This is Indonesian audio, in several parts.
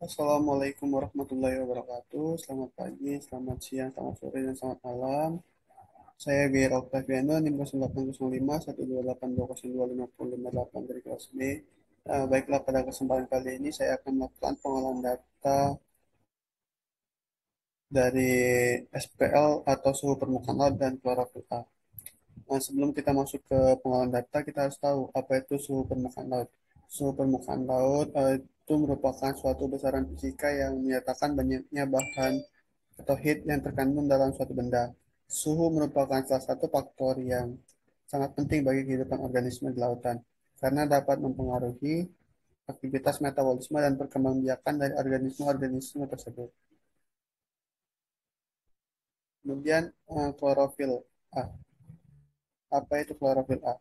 Assalamualaikum warahmatullahi wabarakatuh. Selamat pagi, selamat siang, selamat sore, dan selamat malam. Saya Gair Octaviano, NIM 0805 128202505 dari kelas B. Baiklah, pada kesempatan kali ini saya akan melakukan pengolahan data dari SPL atau suhu permukaan laut dan klorofil A. Nah, sebelum kita masuk ke pengolahan data, kita harus tahu apa itu suhu permukaan laut. Suhu permukaan laut itu merupakan suatu besaran fisika yang menyatakan banyaknya bahan atau heat yang terkandung dalam suatu benda. Suhu merupakan salah satu faktor yang sangat penting bagi kehidupan organisme di lautan karena dapat mempengaruhi aktivitas metabolisme dan perkembangbiakan dari organisme-organisme tersebut. Kemudian klorofil A. Apa itu klorofil A?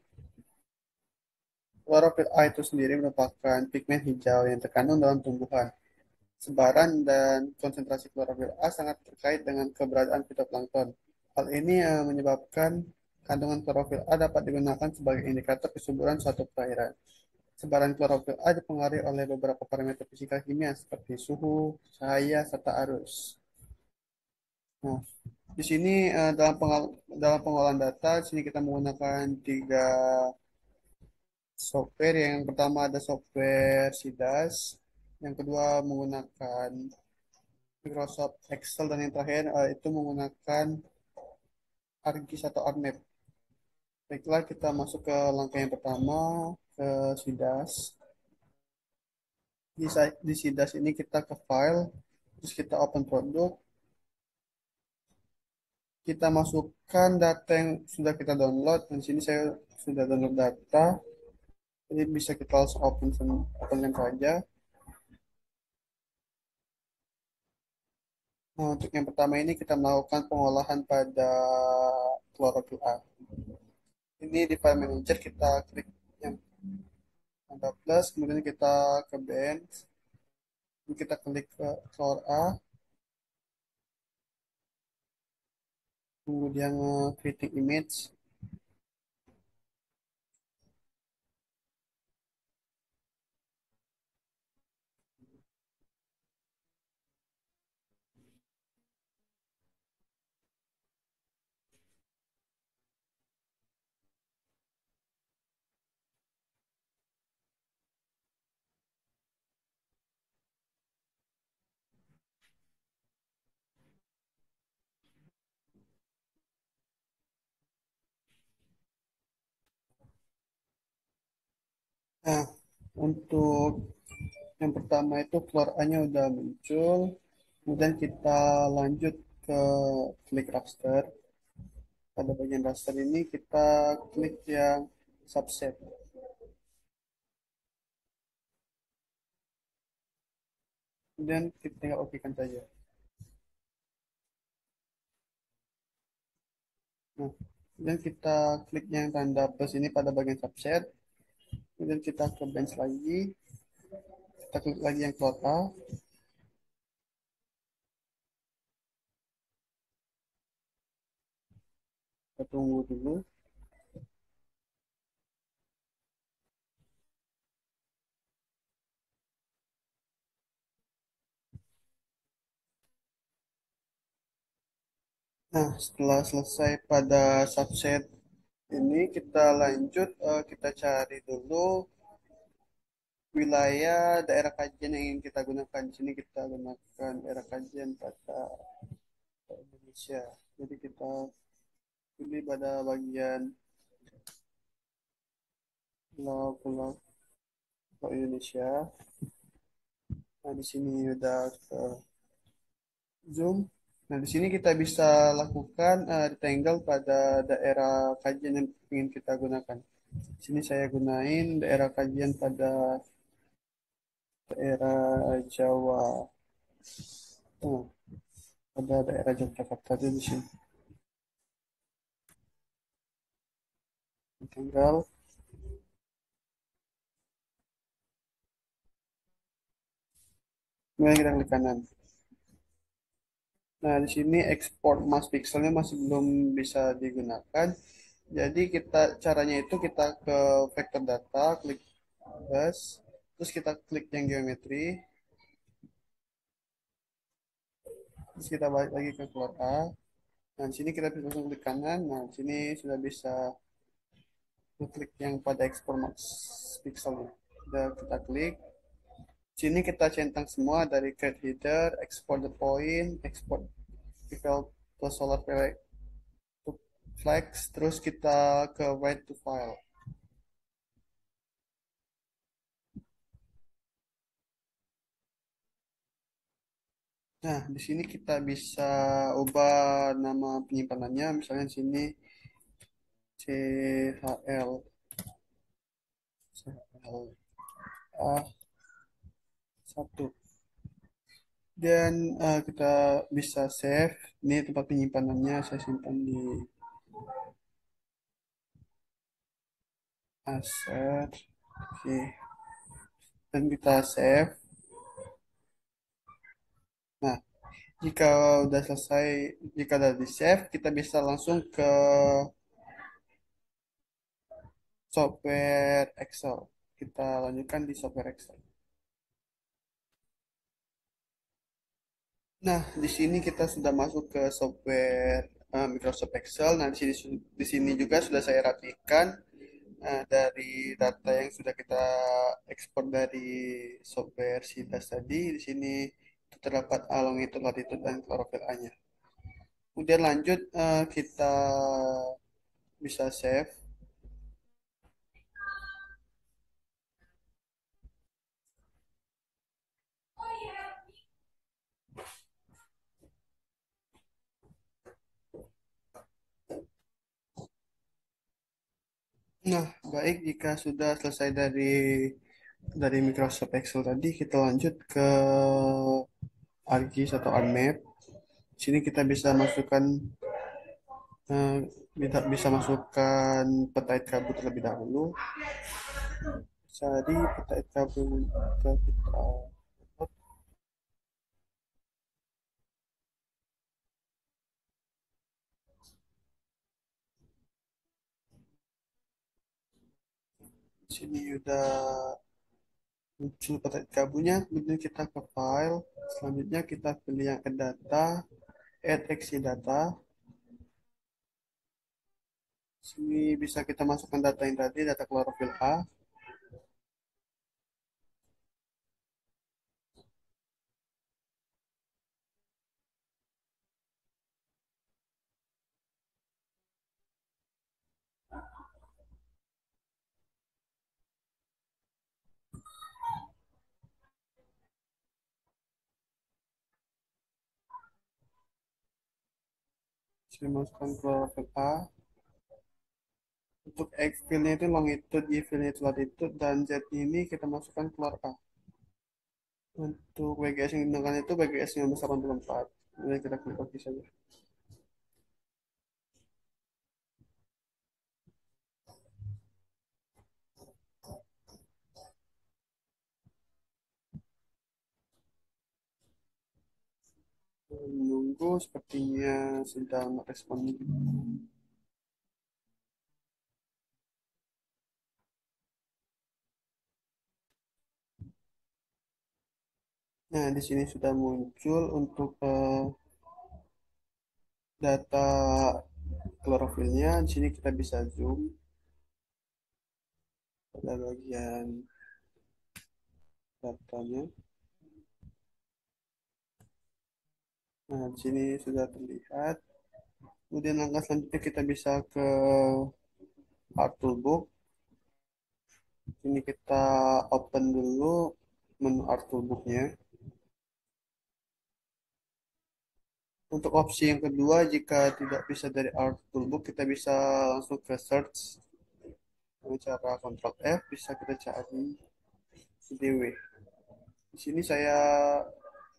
Klorofil A itu sendiri merupakan pigmen hijau yang terkandung dalam tumbuhan. Sebaran dan konsentrasi klorofil A sangat terkait dengan keberadaan fitoplankton. Hal ini menyebabkan kandungan klorofil A dapat digunakan sebagai indikator kesuburan suatu perairan. Sebaran klorofil A dipengaruhi oleh beberapa parameter fisika kimia seperti suhu, cahaya, serta arus. Nah, di sini dalam pengolahan data, di sini kita menggunakan tiga software. Yang pertama ada software SIDAS, yang kedua menggunakan Microsoft Excel, dan yang terakhir itu menggunakan ArcGIS atau ArcMap. Baiklah, kita masuk ke langkah yang pertama, ke SIDAS. Di SIDAS ini kita ke file, terus kita open produk, kita masukkan data yang sudah kita download. Dan di sini saya sudah download data, jadi bisa kita langsung openkan saja. Nah, untuk yang pertama ini kita melakukan pengolahan pada klorofil A. Ini di file manager kita klik yang tanda plus, kemudian kita ke band, kita klik ke Chlor A, kemudian creating image. Nah, untuk yang pertama itu Chlor A-nya udah muncul, kemudian kita lanjut ke klik raster. Pada bagian raster ini kita klik yang subset, kemudian kita tinggal oke kan saja. Nah, kemudian kita klik yang tanda plus ini pada bagian subset, kemudian kita ke bench lagi, kita klik lagi yang Chlor A, kita tunggu dulu. Nah, setelah selesai pada subset ini, kita lanjut, kita cari dulu wilayah daerah kajian yang ingin kita gunakan. Di sini kita gunakan daerah kajian pada Indonesia. Jadi kita pilih pada bagian pulau-pulau Indonesia. Nah, di sini udah ke zoom. Nah, di sini kita bisa lakukan rectangle pada daerah kajian yang ingin kita gunakan. Di sini saya gunain daerah kajian pada daerah Jawa Tengah, pada daerah Yogyakarta di sini. Tinggal kemudian kita klik kanan. Nah, di sini export mass pixelnya masih belum bisa digunakan. Jadi caranya itu kita ke vector data, klik plus, terus kita klik yang geometri. Terus kita balik lagi ke keluar A. Nah, di sini kita bisa langsung klik kanan. Nah, di sini sudah bisa klik yang pada export max pixelnya. Sudah kita klik. Di sini kita centang semua dari create header, export the point, export eval plus solar flex, terus kita ke write to file. Nah, di sini kita bisa ubah nama penyimpanannya, misalnya di sini CHL, CHL A1. Dan kita bisa save. Ini tempat penyimpanannya, saya simpan di aset. Oke, dan kita save. Nah, jika udah selesai, jika udah di save, kita bisa langsung ke software Excel. Kita lanjutkan di software Excel. Nah, di sini kita sudah masuk ke software Microsoft Excel. Nah, di sini juga sudah saya rapikan dari data yang sudah kita ekspor dari software Sidas tadi. Di sini terdapat longitude, latitude, dan klorofil A-nya. Kemudian lanjut kita bisa save. Nah, baik jika sudah selesai dari Microsoft Excel tadi, kita lanjut ke ArcGIS atau ArcMap. Di sini kita bisa masukkan bisa masukkan peta kabut terlebih dahulu. Cari peta kabut kita. Di sini udah muncul peta kabutnya. Kemudian kita ke file. Selanjutnya kita pilih yang add data, add exit data. Sini bisa kita masukkan data yang tadi, data klorofil A. Saya masukkan klorofil A. Untuk X field-nya itu longitude, Y field-nya itu latitude, dan Z ini kita masukkan keluar A. Untuk WGS yang digunakan itu WGS 1984. Jadi kita klik OK saja. Menunggu sepertinya sedang merespon. Nah, di sini sudah muncul untuk data klorofilnya. Di sini kita bisa zoom pada bagian datanya. Nah, di sini sudah terlihat. Kemudian langkah selanjutnya kita bisa ke Art Toolbox. Ini kita open dulu menu Art Toolbox-nya. Untuk opsi yang kedua, jika tidak bisa dari Art Toolbox, kita bisa langsung ke search. Dengan cara Ctrl F, bisa kita cari DW. Di sini saya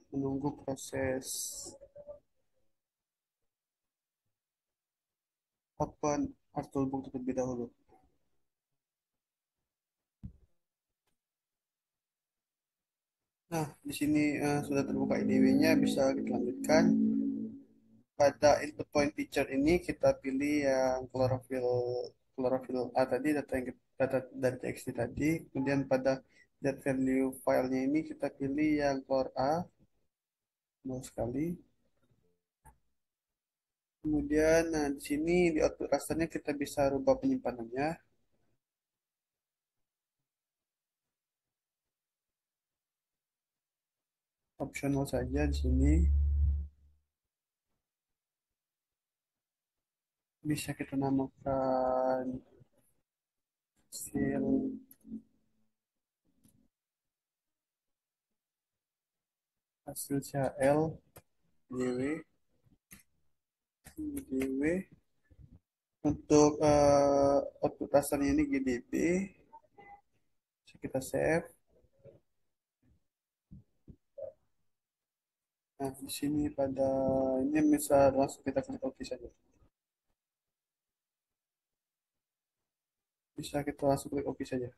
menunggu proses open Art Toolbox terlebih dahulu. Nah, di sini sudah terbuka IDW-nya, bisa kita lanjutkan. Pada input point picture ini kita pilih yang chlorophyll A tadi, data dari TXT tadi. Kemudian pada that value filenya ini kita pilih yang chlor A, mau sekali. Kemudian, nah di sini di output rasternya kita bisa rubah penyimpanannya, opsional saja di sini. Bisa kita namakan hasil hasil CL DW DW. Untuk output rasternya ini GDB. Bisa kita save. Nah, di sini pada ini bisa langsung kita klik OK saja. Bisa kita langsung klik OK saja.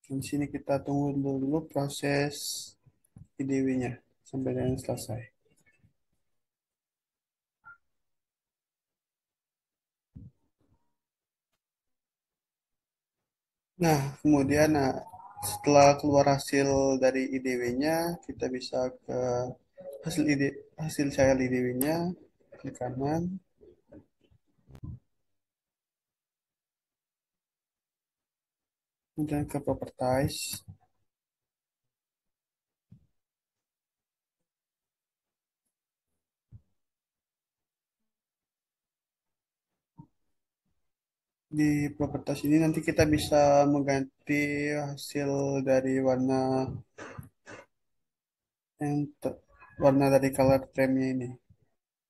Di sini kita tunggu dulu proses IDW-nya sampai dengan selesai. Nah, kemudian setelah keluar hasil dari IDW-nya, kita bisa ke hasil child IDW-nya, klik kanan, kemudian ke properties. Di properties ini nanti kita bisa mengganti hasil dari yang warna dari color frame-nya ini.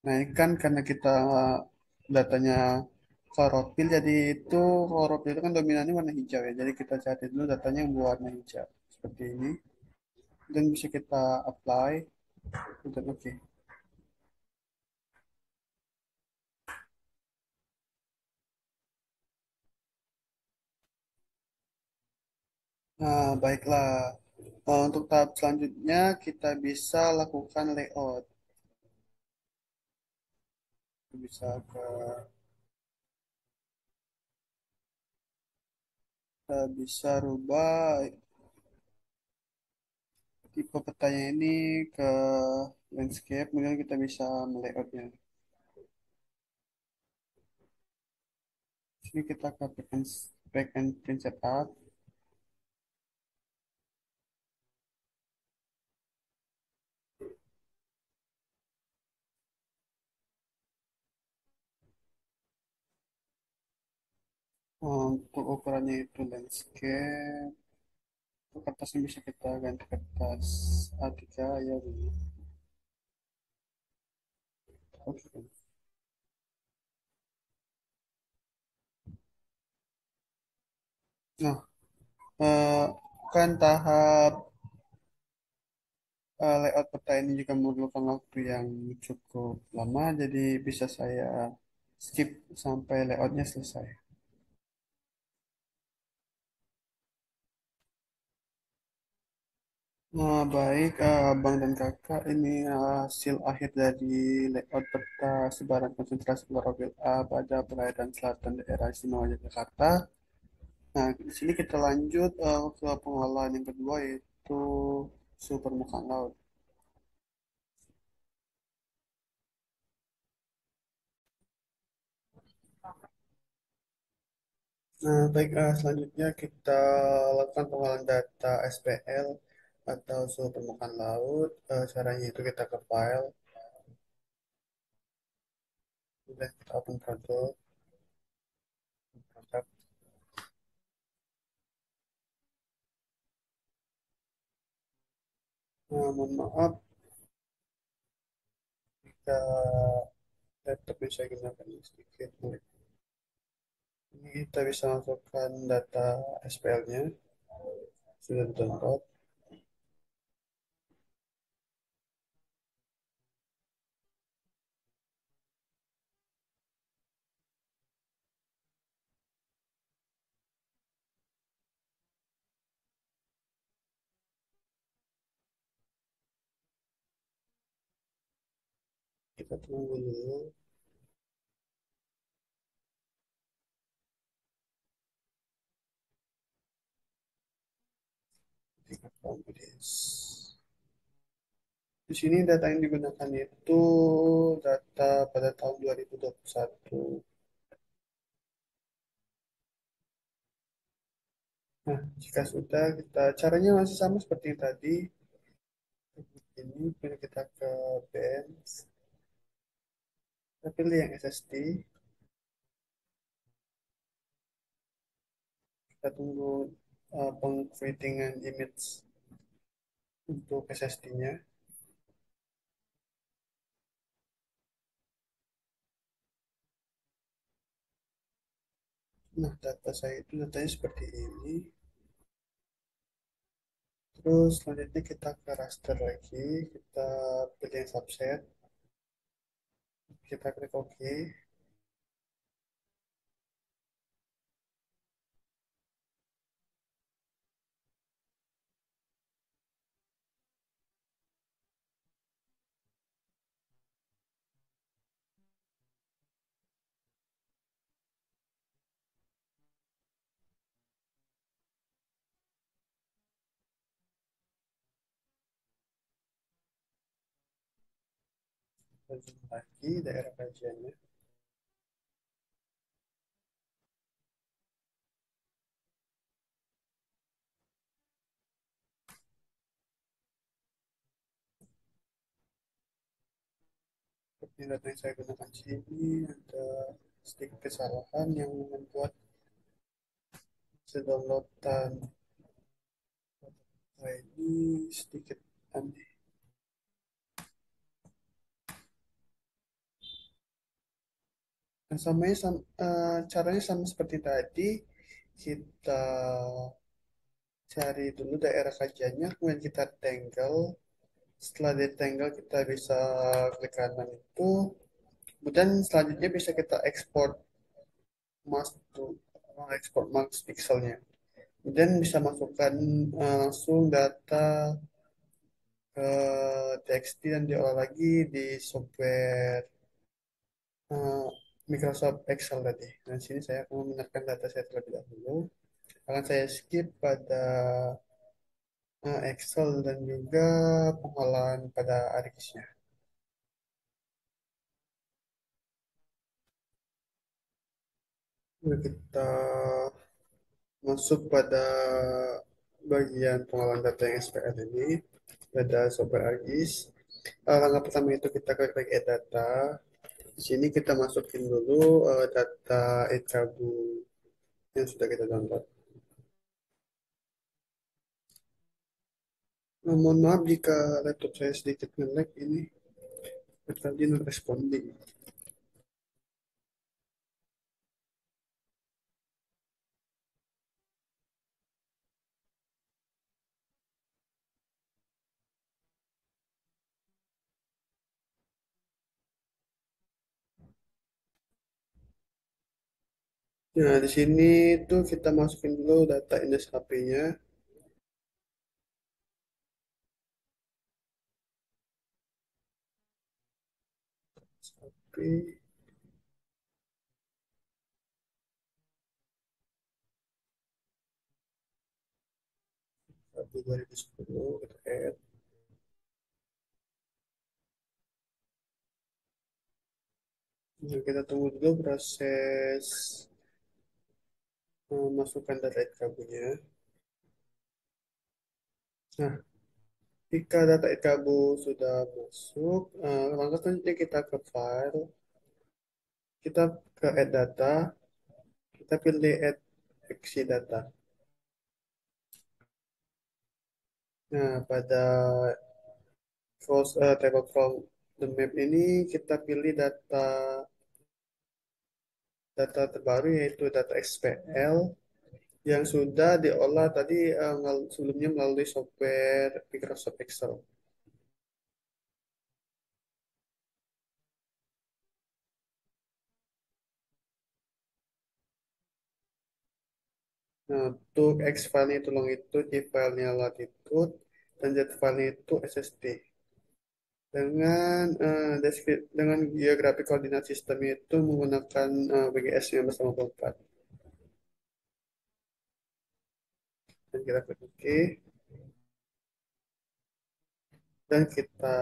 Nah, ini kan karena kita datanya chlorophyll, jadi itu chlorophyll itu kan dominannya warna hijau ya. Jadi kita cari dulu datanya yang berwarna hijau seperti ini. Dan bisa kita apply dan oke. Nah, baiklah. Untuk tahap selanjutnya kita bisa lakukan layout. Bisa kita bisa rubah tipe petanya ini ke landscape, kemudian kita bisa melayoutnya. Sini kita ke backend print setup. Untuk ukurannya itu landscape. Untuk kertasnya bisa kita ganti kertas A3 ya dulu. Oke. Nah, eh, kan tahap layout peta ini juga memerlukan waktu yang cukup lama, jadi bisa saya skip sampai layoutnya selesai. Nah, baik, Abang dan Kakak, ini hasil akhir dari layout peta sebaran konsentrasi klorofil A pada perairan selatan daerah istimewa Yogyakarta. Nah, di sini kita lanjut ke pengolahan yang kedua, yaitu suhu permukaan laut. Nah, baik, selanjutnya kita lakukan pengolahan data SPL atau suhu permukaan laut. Caranya itu kita ke file, kemudian kita open produk, produk. Nah, mohon maaf, kita laptop bisa gunakan sedikit. Ini kita bisa masukkan data SPL-nya, sudah download. Kita tunggu dulu. Kita publish. Di sini data yang digunakan itu data pada tahun 2021. Nah, jika sudah kita caranya masih sama seperti yang tadi. Ini pilih kita ke Bench, kita pilih yang SSD, kita tunggu pengcreatingan image untuk SSD-nya. Nah, data saya itu datanya seperti ini. Terus selanjutnya kita ke raster lagi, kita pilih yang subset, kita klik OK, dan lagi daerah kajiannya. Seperti data yang saya gunakan di sini, ada sedikit kesalahan yang membuat downloadan ini sedikit aneh. Nah, caranya sama seperti tadi. Kita cari dulu daerah kajiannya, kemudian kita tanggal. Setelah ditanggal, kita bisa klik kanan itu. Kemudian selanjutnya bisa kita ekspor mask to ekspor max pixelnya. Kemudian bisa masukkan langsung data ke TXT dan diolah lagi di software eh, Microsoft Excel tadi. Dan sini saya akan memindahkan data saya terlebih dahulu. Akan saya skip pada Excel dan juga pengolahan pada ArcGIS-nya. Lalu kita masuk pada bagian pengolahan data yang SPL ini, pada software ArcGIS. Langkah pertama itu kita klik Add Data. Di sini kita masukin dulu data Ekabu yang sudah kita download. Nah, mohon maaf jika laptop saya sedikit nge-lag ini, tadi non responding. Nah, di sini tuh kita masukin dulu data index HP-nya. HP, HP 2010, kita add. Nah, kita tunggu dulu proses masukkan data Ekabu-nya. Nah, jika data Ekabu sudah masuk, langkah selanjutnya kita ke file, kita ke add data, kita pilih add exe data. Nah, pada table from the map ini kita pilih data data terbaru yaitu data SPL yang sudah diolah tadi sebelumnya melalui software Microsoft Excel. Nah, untuk X file-nya itu longitude, Y file-nya latitude, dan Z file-nya itu SSD. Dengan geographic coordinate system itu menggunakan BGS yang bersama 4. Dan kita klik OK. dan kita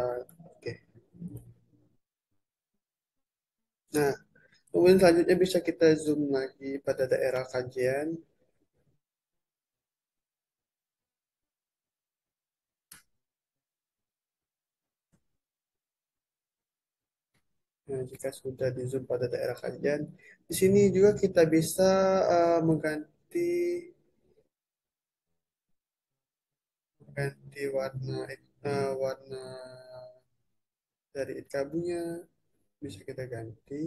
oke. Nah, kemudian selanjutnya bisa kita zoom lagi pada daerah kajian. Nah, jika sudah di zoom pada daerah kajian, di sini juga kita bisa mengganti warna warna dari kabelnya bisa kita ganti.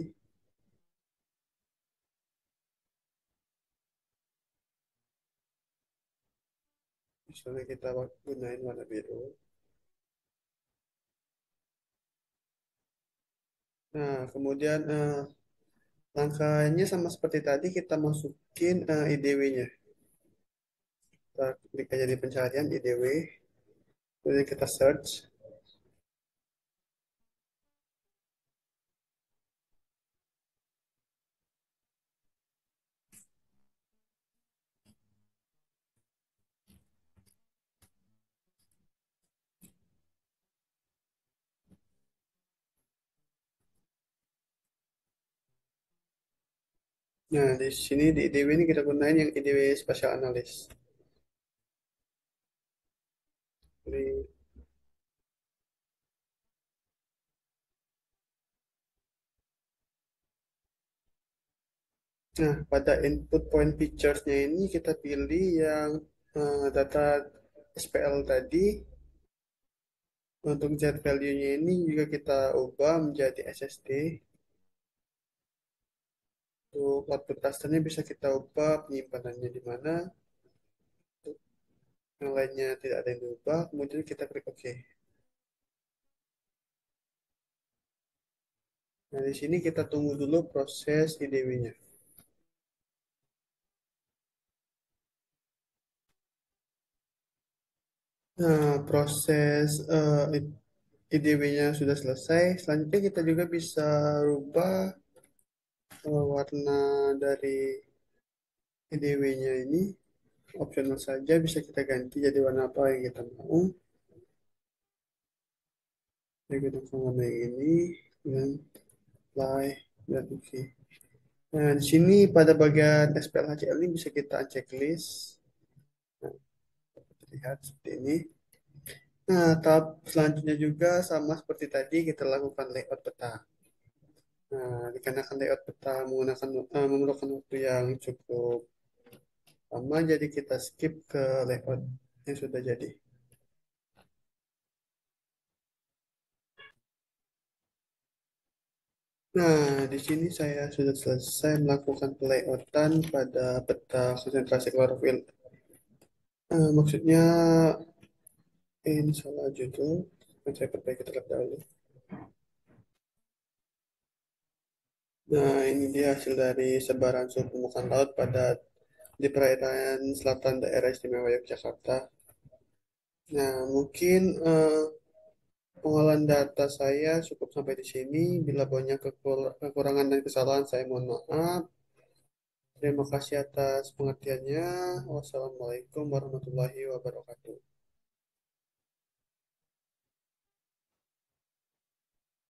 Misalnya kita gunain warna biru. Nah, kemudian langkahnya sama seperti tadi, kita masukin IDW-nya. Kita klik aja di pencarian IDW, kemudian kita search. Nah, di sini di IDW ini kita gunain yang IDW Spatial Analyst. Jadi, nah, pada input point pictures-nya ini kita pilih yang data SPL tadi. Untuk Z value-nya ini juga kita ubah menjadi SSD. Untuk output cluster-nya bisa kita ubah penyimpanannya di mana. Yang lainnya tidak ada yang diubah. Kemudian kita klik OK. Nah, di sini kita tunggu dulu proses IDW-nya. Nah, proses IDW-nya sudah selesai. Selanjutnya kita juga bisa rubah warna dari IDW-nya ini. Optional saja, bisa kita ganti jadi warna apa yang kita mau. Jadi kita akan warna yang ini dan apply dan oke. Nah, di sini pada bagian SPLHCL ini bisa kita checklist. Nah, lihat seperti ini. Nah, tahap selanjutnya juga sama seperti tadi kita lakukan layout peta. Nah, dikarenakan layout peta menggunakan memerlukan waktu yang cukup lama, jadi kita skip ke layout yang sudah jadi. Nah, di sini saya sudah selesai melakukan layoutan pada peta konsentrasi klorofil. Maksudnya ini salah judul. Saya perbaiki terlebih dahulu. Nah, ini dia hasil dari sebaran suhu permukaan laut pada di perairan selatan daerah istimewa Yogyakarta. Nah, mungkin pengolahan data saya cukup sampai di sini. Bila banyak kekurangan dan kesalahan, saya mohon maaf. Terima kasih atas pengertiannya. Wassalamualaikum warahmatullahi wabarakatuh.